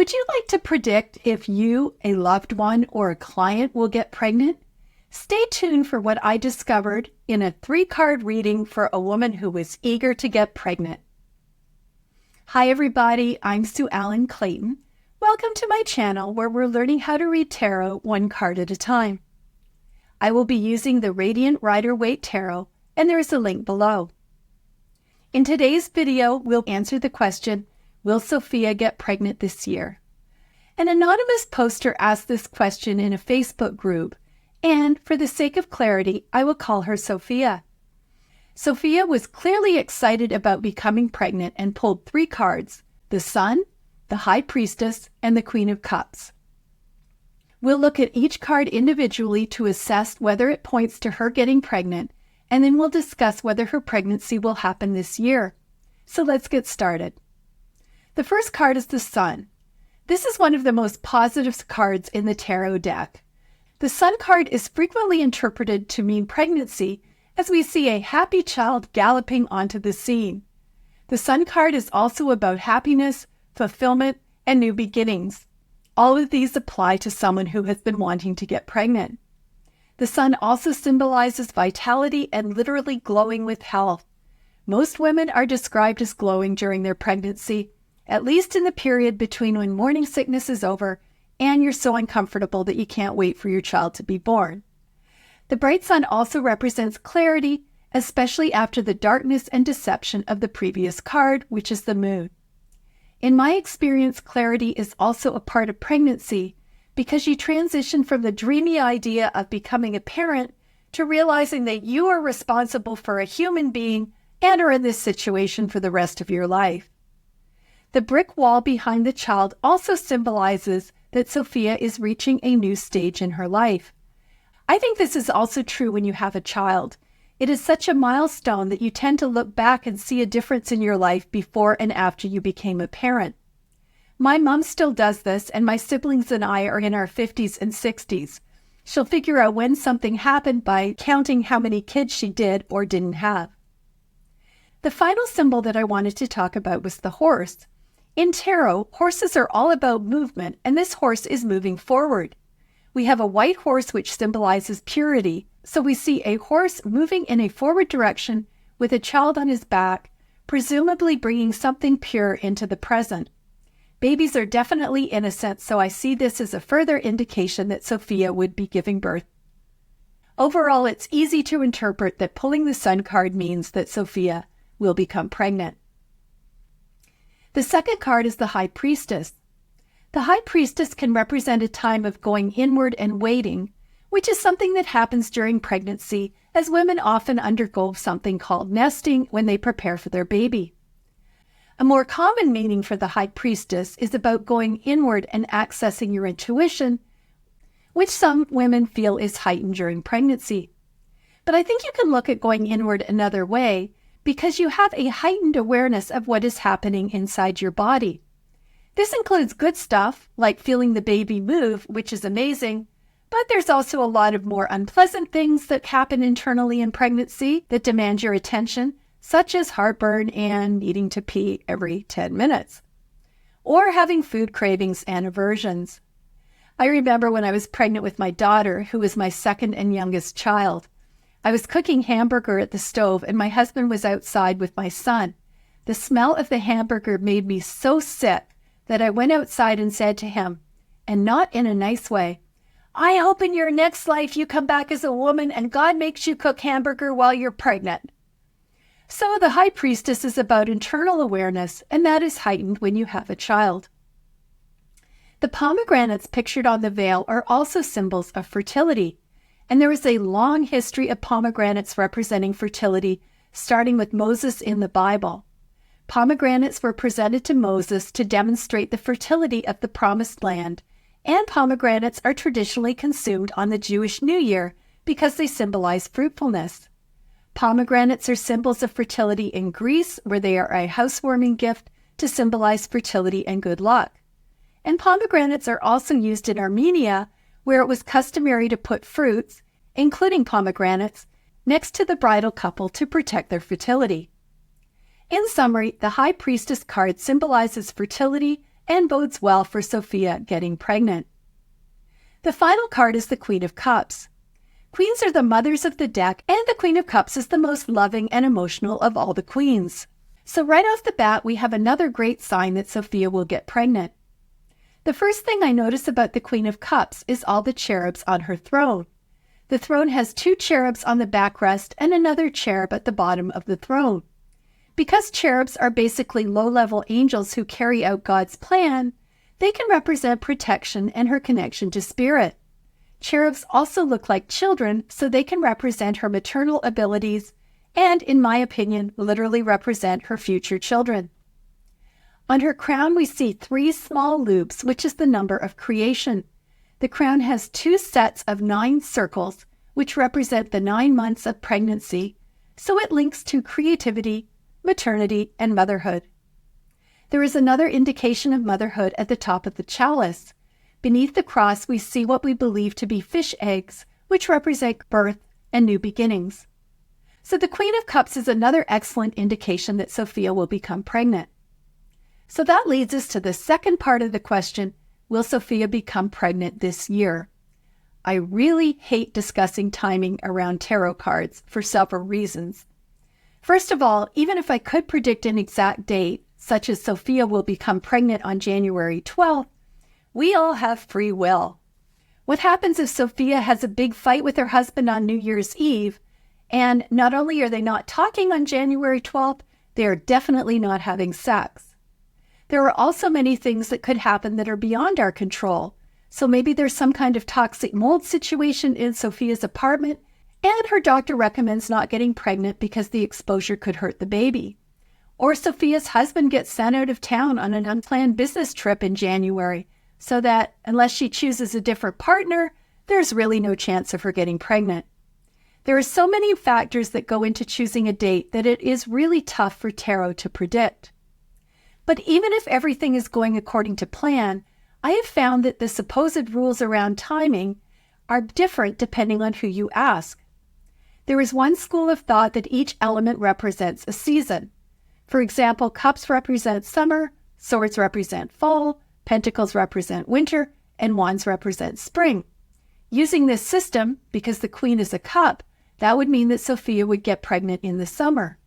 Would you like to predict if you, a loved one, or a client will get pregnant? Stay tuned for what I discovered in a 3-card reading for a woman who was eager to get pregnant. Hi everybody, I'm Sue Ellen Clayton. Welcome to my channel where we're learning how to read tarot 1 card at a time. I will be using the Radiant Rider-Waite Tarot, and there is a link below. In today's video, we'll answer the question, will Sophia get pregnant this year? An anonymous poster asked this question in a Facebook group, and for the sake of clarity, I will call her Sophia. Sophia was clearly excited about becoming pregnant and pulled 3 cards, the Sun, the High Priestess, and the Queen of Cups. We'll look at each card individually to assess whether it points to her getting pregnant, and then we'll discuss whether her pregnancy will happen this year. So let's get started. The first card is the Sun. This is one of the most positive cards in the tarot deck. The Sun card is frequently interpreted to mean pregnancy, as we see a happy child galloping onto the scene. The Sun card is also about happiness, fulfillment, and new beginnings. All of these apply to someone who has been wanting to get pregnant. The Sun also symbolizes vitality and literally glowing with health. Most women are described as glowing during their pregnancy, at least in the period between when morning sickness is over and you're so uncomfortable that you can't wait for your child to be born. The bright sun also represents clarity, especially after the darkness and deception of the previous card, which is the moon. In my experience, clarity is also a part of pregnancy because you transition from the dreamy idea of becoming a parent to realizing that you are responsible for a human being and are in this situation for the rest of your life. The brick wall behind the child also symbolizes that Sophia is reaching a new stage in her life. I think this is also true when you have a child. It is such a milestone that you tend to look back and see a difference in your life before and after you became a parent. My mom still does this, and my siblings and I are in our 50s and 60s. She'll figure out when something happened by counting how many kids she did or didn't have. The final symbol that I wanted to talk about was the horse. In tarot, horses are all about movement, and this horse is moving forward. We have a white horse which symbolizes purity, so we see a horse moving in a forward direction with a child on his back, presumably bringing something pure into the present. Babies are definitely innocent, so I see this as a further indication that Sophia would be giving birth. Overall, it's easy to interpret that pulling the Sun card means that Sophia will become pregnant. The second card is the High Priestess. The High Priestess can represent a time of going inward and waiting, which is something that happens during pregnancy, as women often undergo something called nesting when they prepare for their baby. A more common meaning for the High Priestess is about going inward and accessing your intuition, which some women feel is heightened during pregnancy. But I think you can look at going inward another way, because you have a heightened awareness of what is happening inside your body. This includes good stuff, like feeling the baby move, which is amazing, but there's also a lot of more unpleasant things that happen internally in pregnancy that demand your attention, such as heartburn and needing to pee every 10 minutes, or having food cravings and aversions. I remember when I was pregnant with my daughter, who was my second and youngest child. I was cooking hamburger at the stove and my husband was outside with my son. The smell of the hamburger made me so sick that I went outside and said to him, and not in a nice way, "I hope in your next life you come back as a woman and God makes you cook hamburger while you're pregnant." So the High Priestess is about internal awareness, and that is heightened when you have a child. The pomegranates pictured on the veil are also symbols of fertility. And there is a long history of pomegranates representing fertility, starting with Moses in the Bible. Pomegranates were presented to Moses to demonstrate the fertility of the Promised Land, and pomegranates are traditionally consumed on the Jewish New Year because they symbolize fruitfulness. Pomegranates are symbols of fertility in Greece, where they are a housewarming gift to symbolize fertility and good luck. And pomegranates are also used in Armenia, where it was customary to put fruits, including pomegranates, next to the bridal couple to protect their fertility. In summary, the High Priestess card symbolizes fertility and bodes well for Sophia getting pregnant. The final card is the Queen of Cups. Queens are the mothers of the deck, and the Queen of Cups is the most loving and emotional of all the queens. So right off the bat, we have another great sign that Sophia will get pregnant. The first thing I notice about the Queen of Cups is all the cherubs on her throne. The throne has 2 cherubs on the backrest and another cherub at the bottom of the throne. Because cherubs are basically low-level angels who carry out God's plan, they can represent protection and her connection to spirit. Cherubs also look like children, so they can represent her maternal abilities and, in my opinion, literally represent her future children. On her crown, we see 3 small loops, which is the number of creation. The crown has 2 sets of 9 circles, which represent the 9 months of pregnancy, so it links to creativity, maternity, and motherhood. There is another indication of motherhood at the top of the chalice. Beneath the cross, we see what we believe to be fish eggs, which represent birth and new beginnings. So the Queen of Cups is another excellent indication that Sophia will become pregnant. So that leads us to the second part of the question, will Sophia become pregnant this year? I really hate discussing timing around tarot cards for several reasons. First of all, even if I could predict an exact date, such as Sophia will become pregnant on January 12th, we all have free will. What happens if Sophia has a big fight with her husband on New Year's Eve, and not only are they not talking on January 12th, they are definitely not having sex? There are also many things that could happen that are beyond our control. So maybe there's some kind of toxic mold situation in Sophia's apartment, and her doctor recommends not getting pregnant because the exposure could hurt the baby. Or Sophia's husband gets sent out of town on an unplanned business trip in January, so that unless she chooses a different partner, there's really no chance of her getting pregnant. There are so many factors that go into choosing a date that it is really tough for tarot to predict. But even if everything is going according to plan, I have found that the supposed rules around timing are different depending on who you ask. There is one school of thought that each element represents a season. For example, cups represent summer, swords represent fall, pentacles represent winter, and wands represent spring. Using this system, because the queen is a cup, that would mean that Sophia would get pregnant in the summer.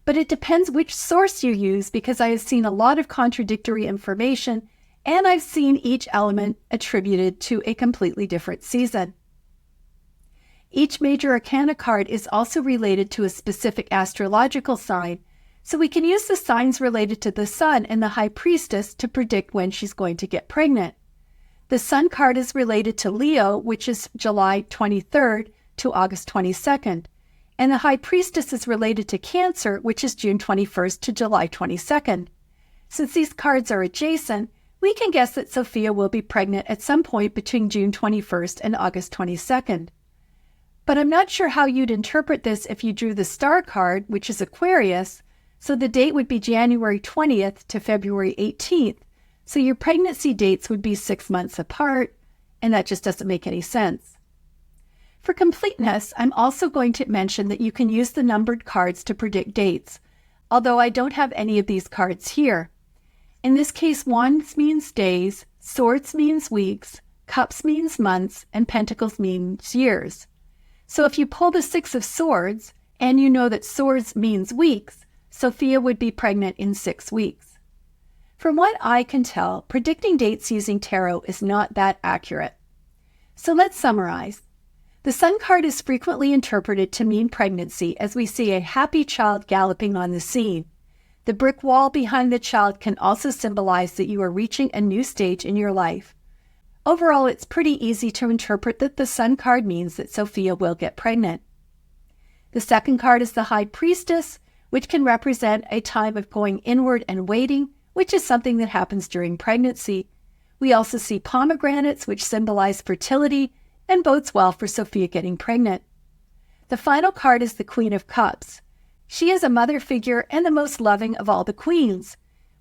But it depends which source you use, because I have seen a lot of contradictory information, and I've seen each element attributed to a completely different season. Each major arcana card is also related to a specific astrological sign, so we can use the signs related to the sun and the high priestess to predict when she's going to get pregnant. The sun card is related to Leo, which is July 23rd to August 22nd, and the high priestess is related to Cancer, which is June 21st to July 22nd. Since these cards are adjacent, we can guess that Sophia will be pregnant at some point between June 21st and August 22nd. But I'm not sure how you'd interpret this if you drew the star card, which is Aquarius, so the date would be January 20th to February 18th, so your pregnancy dates would be 6 months apart, and that just doesn't make any sense. For completeness, I'm also going to mention that you can use the numbered cards to predict dates, although I don't have any of these cards here. In this case, wands means days, swords means weeks, cups means months, and pentacles means years. So if you pull the 6 of swords, and you know that swords means weeks, Sophia would be pregnant in 6 weeks. From what I can tell, predicting dates using tarot is not that accurate. So let's summarize. The sun card is frequently interpreted to mean pregnancy, as we see a happy child galloping on the scene. The brick wall behind the child can also symbolize that you are reaching a new stage in your life. Overall, it's pretty easy to interpret that the sun card means that Sophia will get pregnant. The second card is the high priestess, which can represent a time of going inward and waiting, which is something that happens during pregnancy. We also see pomegranates, which symbolize fertility and bodes well for Sophia getting pregnant. The final card is the Queen of Cups. She is a mother figure and the most loving of all the queens.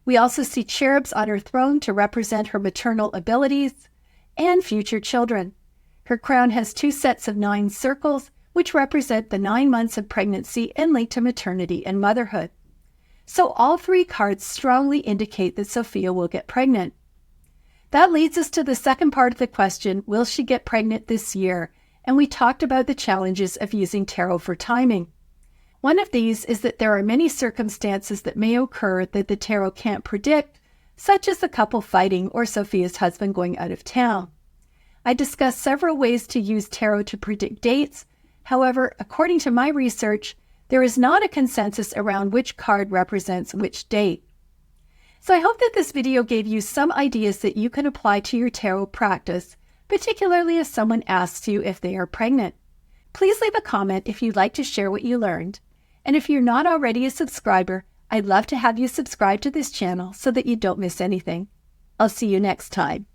We also see cherubs on her throne to represent her maternal abilities and future children. Her crown has 2 sets of 9 circles, which represent the 9 months of pregnancy and link to maternity and motherhood. So all 3 cards strongly indicate that Sophia will get pregnant. That leads us to the second part of the question, will she get pregnant this year? And we talked about the challenges of using tarot for timing. One of these is that there are many circumstances that may occur that the tarot can't predict, such as the couple fighting or Sophia's husband going out of town. I discussed several ways to use tarot to predict dates. However, according to my research, there is not a consensus around which card represents which date. So I hope that this video gave you some ideas that you can apply to your tarot practice, particularly if someone asks you if they are pregnant. Please leave a comment if you'd like to share what you learned. And if you're not already a subscriber, I'd love to have you subscribe to this channel so that you don't miss anything. I'll see you next time.